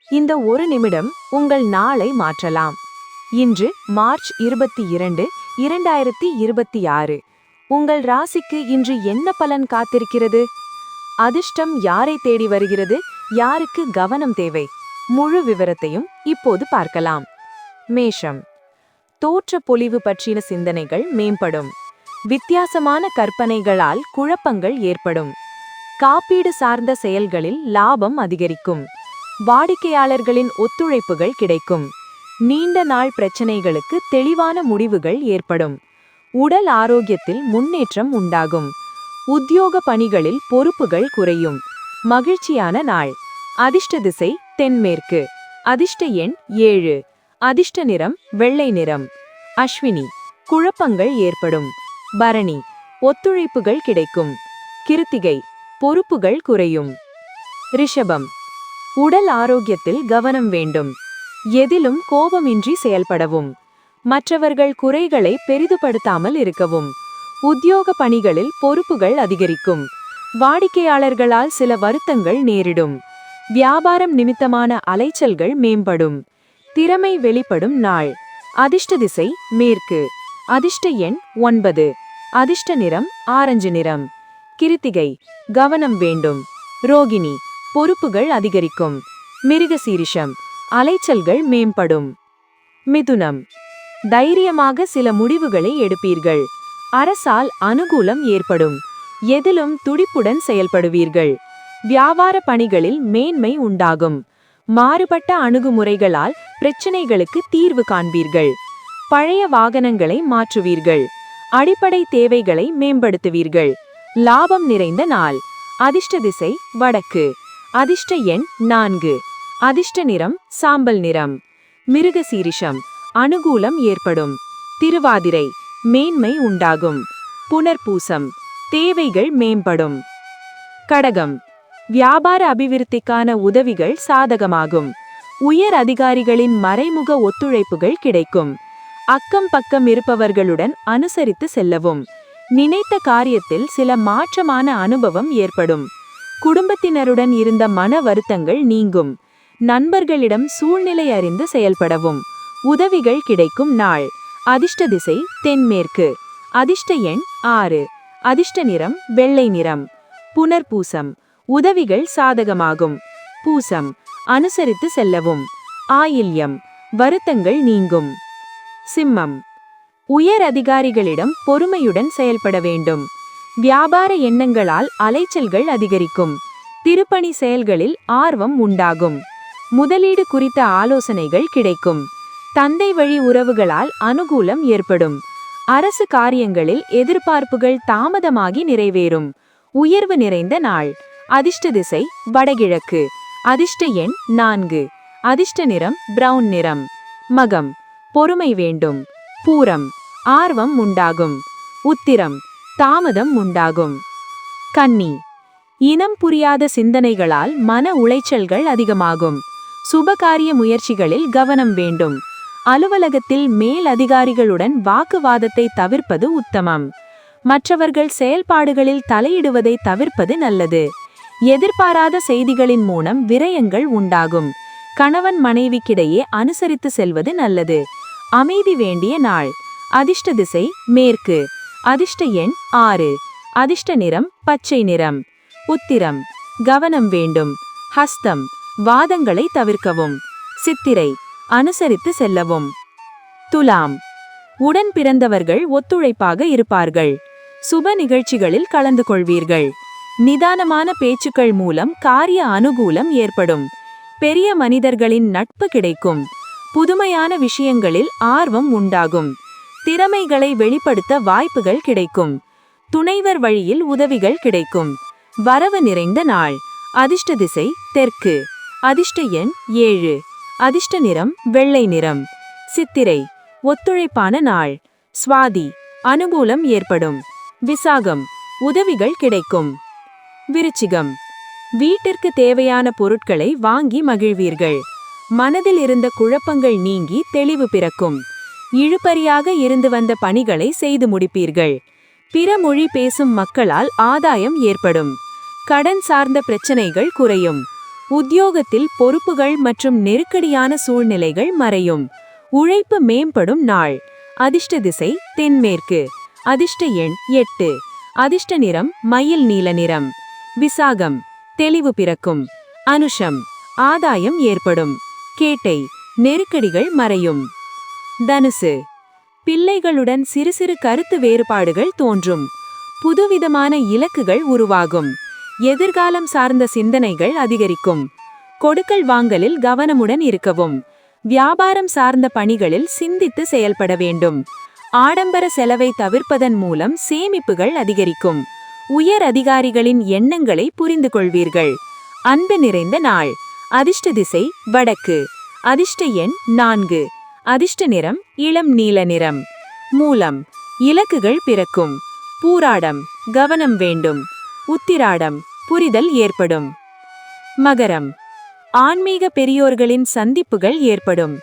இந்த ஒரு நிமிடம் உங்கள் நாளை மாற்றலாம். இன்று மார்ச் 22, 2026. உங்கள் ராசிக்கு இன்று என்ன பலன் காத்திருக்கிறது? அதிர்ஷ்டம் யாரை தேடி வருகிறது? யாருக்கு கவனம் தேவை? முழு விவரத்தையும் இப்போது பார்க்கலாம். மேஷம். தோற்ற பொலிவு பற்றின சிந்தனைகள் மேம்படும். வித்தியாசமான கற்பனைகளால் குழப்பங்கள் ஏற்படும். காப்பீடு சார்ந்த செயல்களில் லாபம் அதிகரிக்கும். வாடிக்கையாளர்களின் ஒத்துழைப்புகள் கிடைக்கும். நீண்ட நாள் பிரச்சனைகளுக்கு தெளிவான முடிவுகள் ஏற்படும். உடல் ஆரோக்கியத்தில் முன்னேற்றம் உண்டாகும். உத்தியோக பணிகளில் பொறுப்புகள் குறையும். மகிழ்ச்சியான நாள். அதிர்ஷ்ட திசை தென்மேற்கு. அதிர்ஷ்ட எண் 7. அதிர்ஷ்ட நிறம் வெள்ளை நிறம். அஸ்வினி, குழப்பங்கள் ஏற்படும். பரணி, ஒத்துழைப்புகள் கிடைக்கும். கிருத்திகை, பொறுப்புகள் குறையும். ரிஷபம். உடல் ஆரோக்கியத்தில் கவனம் வேண்டும். எதிலும் கோபமின்றி செயல்படவும். மற்றவர்கள் குறைகளை பெரிதுபடுத்தாமல் இருக்கவும். உத்தியோக பணிகளில் பொறுப்புகள் அதிகரிக்கும். வாடிக்கையாளர்களால் சில வருத்தங்கள் நேரிடும். வியாபாரம் நிமித்தமான அலைச்சல்கள் மேம்படும். திறமை வெளிப்படும் நாள். அதிர்ஷ்ட திசை மேற்கு. அதிர்ஷ்ட எண் 9. அதிர்ஷ்ட நிறம் ஆரஞ்சு நிறம். கிருத்திகை, கவனம் வேண்டும். ரோகிணி, பொறுப்புகள் அதிகரிக்கும். மிருகசீரிஷம், அலைச்சல்கள் மேம்படும். மிதுனம். தைரியமாக சில முடிவுகளை எடுப்பீர்கள். அரசால் அனுகூலம் ஏற்படும். எதிலும் துடிப்புடன் செயல்படுவீர்கள். வியாபார பணிகளில் மேன்மை உண்டாகும். மாறுபட்ட அணுகுமுறைகளால் பிரச்சினைகளுக்கு தீர்வு காண்பீர்கள். பழைய வாகனங்களை மாற்றுவீர்கள். அடிப்படை தேவைகளை மேம்படுத்துவீர்கள். லாபம் நிறைந்த நாள். அதிர்ஷ்ட திசை வடக்கு. அதிர்ஷ்ட எண் 4. அதிர்ஷ்ட நிறம் சாம்பல் நிறம். மிருகசீரிஷம், அனுகூலம் ஏற்படும். திருவாதிரை, மேன்மை உண்டாகும். புனர்பூசம், தேவைகள் மேம்படும். கடகம். வியாபார அபிவிருத்திக்கான உதவிகள் சாதகமாகும். உயர் அதிகாரிகளின் மறைமுக ஒத்துழைப்புகள் கிடைக்கும். அக்கம் பக்கம் இருப்பவர்களுடன் அனுசரித்து செல்லவும். நினைத்த காரியத்தில் சில மாற்றமான அனுபவம் ஏற்படும். குடும்பத்தினருடன் இருந்த மன வருத்தங்கள் நீங்கும். நண்பர்களிடம் சூழ்நிலை அறிந்து செயல்படவும். உதவிகள் கிடைக்கும் நாள். அதிர்ஷ்ட திசை தென்மேற்கு. அதிர்ஷ்ட எண் 6. அதிர்ஷ்ட நிறம் வெள்ளை நிறம். புனர்பூசம், உதவிகள் சாதகமாகும். பூசம், அனுசரித்து செல்லவும். ஆயில்யம், வருத்தங்கள் நீங்கும். சிம்மம். உயர் அதிகாரிகளிடம் பொறுமையுடன் செயல்பட வேண்டும். வியாபார எண்ணங்களால் அலைச்சல்கள் அதிகரிக்கும். திருப்பணி செயல்களில் ஆர்வம் உண்டாகும். முதலீடு குறித்த ஆலோசனைகள் கிடைக்கும். தந்தை வழி உறவுகளால் அனுகூலம் ஏற்படும். அரசு காரியங்களில் எதிர்பார்ப்புகள் தாமதமாகி நிறைவேறும். உயர்வு நிறைந்த நாள். அதிர்ஷ்ட திசை வடகிழக்கு. அதிர்ஷ்ட எண் 4. அதிர்ஷ்ட நிறம் பிரவுன் நிறம். மகம், பொறுமை வேண்டும். பூரம், ஆர்வம் உண்டாகும். உத்திரம், தாமதம் உண்டாகும். கன்னி. இனம் புரியாத சிந்தனைகளால் மன உளைச்சல்கள் அதிகமாகும். சுபகாரிய முயற்சிகளில் கவனம் வேண்டும். அலுவலகத்தில் மேல் அதிகாரிகளுடன் வாக்குவாதத்தை தவிர்ப்பது உத்தமம். மற்றவர்கள் செயல்பாடுகளில் தலையிடுவதை தவிர்ப்பது நல்லது. எதிர்பாராத செய்திகளின் மூலம் விரயங்கள் உண்டாகும். கணவன் மனைவிக்கிடையே அனுசரித்து செல்வது நல்லது. அமைதி வேண்டிய நாள். அதிர்ஷ்ட திசை மேற்கு. அதிர்ஷ்ட எண் 6. அதிர்ஷ்ட நிறம் பச்சை நிறம். உத்திரம், கவனம் வேண்டும். ஹஸ்தம், வாதங்களை தவிர்க்கவும். சித்திரை, அனுசரித்து செல்லவும். துலாம். உடன் பிறந்தவர்கள் ஒத்துழைப்பாக இருப்பார்கள். சுப நிகழ்ச்சிகளில் கலந்து கொள்வீர்கள். நிதானமான பேச்சுக்கள் மூலம் காரிய அனுகூலம் ஏற்படும். பெரிய மனிதர்களின் நட்பு கிடைக்கும். புதுமையான விஷயங்களில் ஆர்வம் உண்டாகும். திறமைகளை வெளிப்படுத்த வாய்ப்புகள் கிடைக்கும். துணைவர் வழியில் உதவிகள் கிடைக்கும். வரவு நிறைந்த நாள். அதிர்ஷ்ட திசை தெற்கு. அதிர்ஷ்ட எண் 7. அதிர்ஷ்ட நிறம் வெள்ளை நிறம். சித்திரை, ஒத்துழைப்பான நாள். சுவாதி, அனுகூலம் ஏற்படும். விசாகம், உதவிகள் கிடைக்கும். விருச்சிகம். வீட்டிற்கு தேவையான பொருட்களை வாங்கி மகிழ்வீர்கள். மனதில் இருந்த குழப்பங்கள் நீங்கி தெளிவு பிறக்கும். இழுபறியாக இருந்து வந்த பணிகளை செய்து முடிப்பீர்கள். பிற மொழி பேசும் மக்களால் ஆதாயம் ஏற்படும். கடன் சார்ந்த பிரச்சனைகள் குறையும். உத்தியோகத்தில் பொறுப்புகள் மற்றும் நெருக்கடியான சூழ்நிலைகள் மறையும். உழைப்பு மேம்படும் நாள். அதிர்ஷ்ட திசை தென்மேற்கு. அதிர்ஷ்ட எண் 8. அதிர்ஷ்ட நிறம் மயில் நீல நிறம். விசாகம் தெளிவு பிறக்கும். அனுஷம் ஆதாயம் ஏற்படும். கேட்டை நெருக்கடிகள் மறையும். தனுசு பிள்ளைகளுடன் சிறு சிறு கருத்து வேறுபாடுகள் தோன்றும். புதுவிதமான இலக்குகள் உருவாகும். எதிர்காலம் சார்ந்த சிந்தனைகள் அதிகரிக்கும். கொடுக்கல் வாங்கலில் கவனமுடன் இருக்கவும். வியாபாரம் சார்ந்த பணிகளில் சிந்தித்து செயல்பட வேண்டும். ஆடம்பர செலவை தவிர்ப்பதன் மூலம் சேமிப்புகள் அதிகரிக்கும். உயர் அதிகாரிகளின் எண்ணங்களை புரிந்து கொள்வீர்கள். அன்பு நிறைந்த நாள். அதிர்ஷ்ட திசை வடக்கு. அதிர்ஷ்ட எண் 4. அதிர்ஷ்ட நிறம் இளம் நீல நிறம். மூலம் இலக்குகள் பிறக்கும். பூராடம் கவனம் வேண்டும். உத்திராடம் புரிதல் ஏற்படும். மகரம் ஆன்மீக பெரியோர்களின் சந்திப்புகள் ஏற்படும்.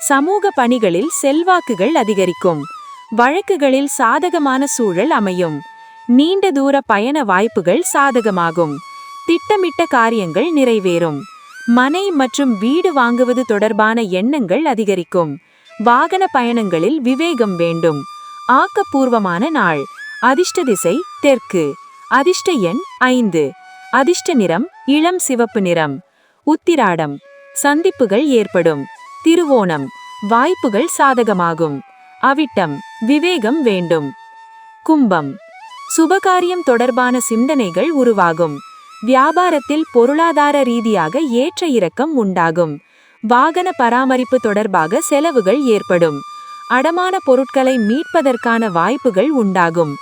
சமூக பணிகளில் செல்வாக்குகள் அதிகரிக்கும். வழக்குகளில் சாதகமான சூழல் அமையும். நீண்ட தூர பயண வாய்ப்புகள் சாதகமாகும். திட்டமிட்ட காரியங்கள் நிறைவேறும். மனை மற்றும் வீடு வாங்குவது தொடர்பான எண்ணங்கள் அதிகரிக்கும். வாகன பயணங்களில் விவேகம் வேண்டும். ஆக்கப்பூர்வமான நாள். அதிர்ஷ்ட திசை தெற்கு. அதிர்ஷ்ட எண் 5. அதிர்ஷ்ட நிறம் இளம் சிவப்பு நிறம். உத்திராடம் சந்திப்புகள் ஏற்படும். திருவோணம் வாய்ப்புகள் சாதகமாகும். அவிட்டம் விவேகம் வேண்டும். கும்பம் சுபகாரியம் தொடர்பான சிந்தனைகள் உருவாகும். வியாபாரத்தில் பொருளாதார ரீதியாக ஏற்ற இறக்கம் உண்டாகும். வாகன பராமரிப்பு தொடர்பாக செலவுகள் ஏற்படும். அடமான பொருட்களை மீட்பதற்கான வாய்ப்புகள் உண்டாகும்.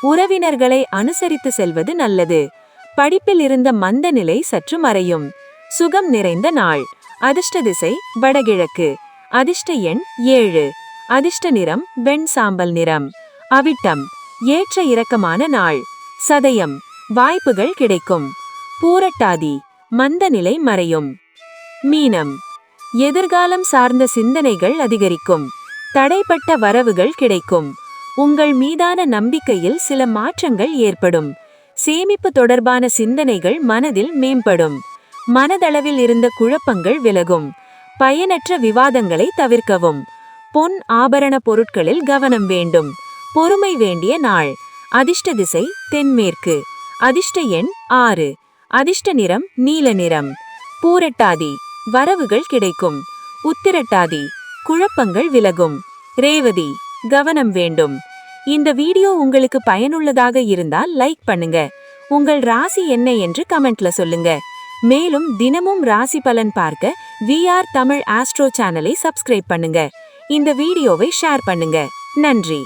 உறவினர்களை அனுசரித்து செல்வது நல்லது. படிப்பில் இருந்த மந்த நிலை சற்று மறையும். சுகம் நிறைந்த நாள். அதிர்ஷ்ட திசை வடகிழக்கு. அதிர்ஷ்ட எண் 7. அதிர்ஷ்ட நிறம் வெண் சாம்பல் நிறம். அவிட்டம் ஏற்ற இறக்கமான நாள். சதயம் வாய்ப்புகள் கிடைக்கும். பூரட்டாதி மந்த நிலை மறையும். மீனம் எதிர்காலம் சார்ந்த சிந்தனைகள் அதிகரிக்கும். தடைப்பட்ட வரவுகள் கிடைக்கும். உங்கள் மீதான நம்பிக்கையில் சில மாற்றங்கள் ஏற்படும். சேமிப்பு தொடர்பான சிந்தனைகள் மனதில் மேம்படும். மனதளவில் இருந்த குழப்பங்கள் விலகும். பயனற்ற விவாதங்களை தவிர்க்கவும். பொன் ஆபரண பொருட்களில் கவனம் வேண்டும். பொறுமை வேண்டிய நாள். அதிர்ஷ்ட திசை தென்மேற்கு. அதிர்ஷ்ட எண் 6. அதிர்ஷ்ட நிறம் நீல நிறம். பூரட்டாதி வரவுகள் கிடைக்கும். உத்திரட்டாதி குழப்பங்கள் விலகும். ரேவதி கவனம் வேண்டும். இந்த வீடியோ உங்களுக்கு பயனுள்ளதாக இருந்தால் லைக் பண்ணுங்க. உங்கள் ராசி என்ன என்று கமெண்ட்ல சொல்லுங்க. மேலும் தினமும் ராசி பலன் பார்க்க VR தமிழ் ஆஸ்ட்ரோ சேனலை சப்ஸ்கிரைப் பண்ணுங்க. இந்த வீடியோவை ஷேர் பண்ணுங்க. நன்றி.